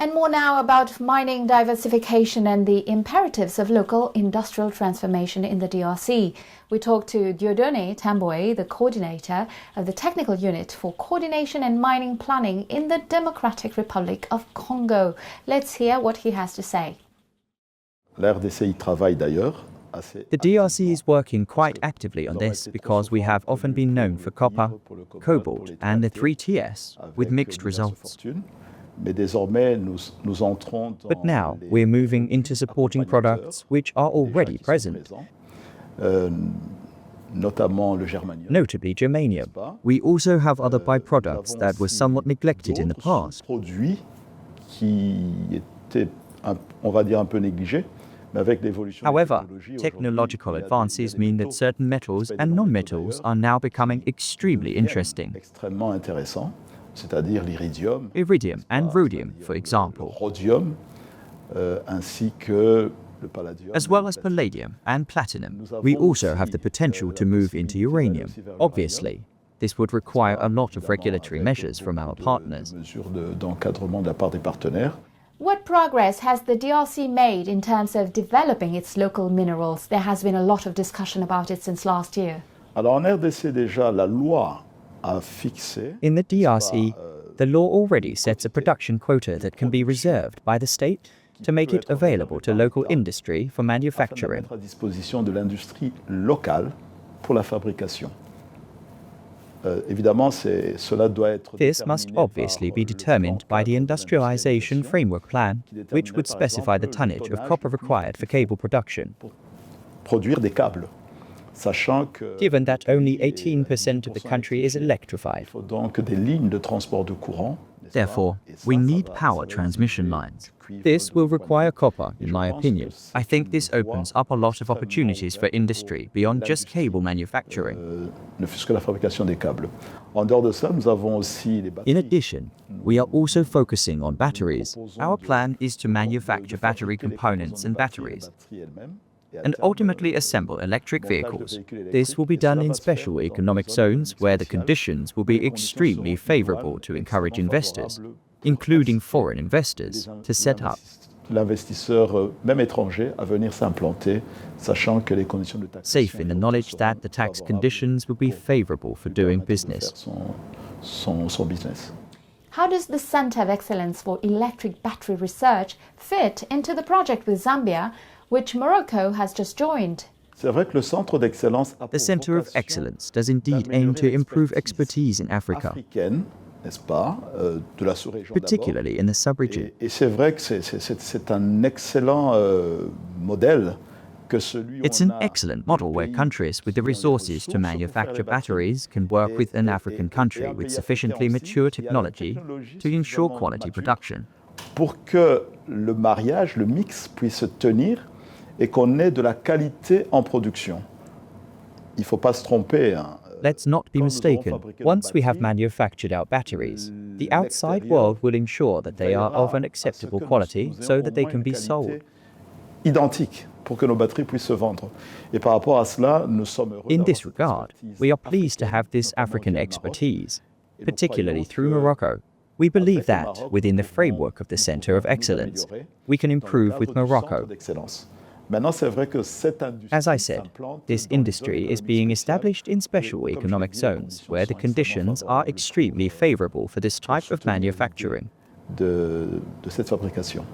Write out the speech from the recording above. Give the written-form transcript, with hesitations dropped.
And more now about mining diversification and the imperatives of local industrial transformation in the DRC. We talked to Dieudonné Tamboé, the coordinator of the technical unit for coordination and mining planning in the Democratic Republic of Congo. Let's hear what he has to say. The DRC is working quite actively on this because we have often been known for copper, cobalt and the 3TS with mixed results. But now we're moving into supporting products which are already present, notably germanium. We also have other byproducts that were somewhat neglected in the past. However, technological advances mean that certain metals and non-metals are now becoming extremely interesting. Iridium and rhodium, for example, as well as palladium and platinum. We also have the potential to move into uranium. Obviously, this would require a lot of regulatory measures from our partners. What progress has the DRC made in terms of developing its local minerals? There has been a lot of discussion about it since last year. In the DRC, the law already sets a production quota that can be reserved by the state to make it available to local industry for manufacturing. This must obviously be determined by the Industrialization Framework Plan, which would specify the tonnage of copper required for cable production. Given that only 18% of the country is electrified. Therefore, we need power transmission lines. This will require copper, in my opinion. I think this opens up a lot of opportunities for industry beyond just cable manufacturing. In addition, we are also focusing on batteries. Our plan is to manufacture battery components and batteries, and ultimately assemble electric vehicles. This will be done in special economic zones where the conditions will be extremely favorable to encourage investors, including foreign investors, to set up. Safe in the knowledge that the tax conditions will be favorable for doing business. How does the Center of Excellence for Electric Battery Research fit into the project with Zambia, which Morocco has just joined? The Center of Excellence does indeed aim to improve expertise in Africa, particularly in the sub-region. It's an excellent model where countries with the resources to manufacture batteries can work with an African country with sufficiently mature technology to ensure quality production. Pour que le mariage, le mix puisse tenir et qu'on ait de la qualité en production. Il ne faut pas se tromper. Let's not be mistaken. Once we have manufactured our batteries, the outside world will ensure that they are of an acceptable quality so that they can be sold. Identique pour que nos batteries puissent se vendre. Et par rapport à cela, nous sommes heureux. In this regard, we are pleased to have this African expertise, particularly through Morocco. We believe that, within the framework of the Center of Excellence, we can improve with Morocco. As I said, this industry is being established in special economic zones where the conditions are extremely favorable for this type of manufacturing. De cette fabrication.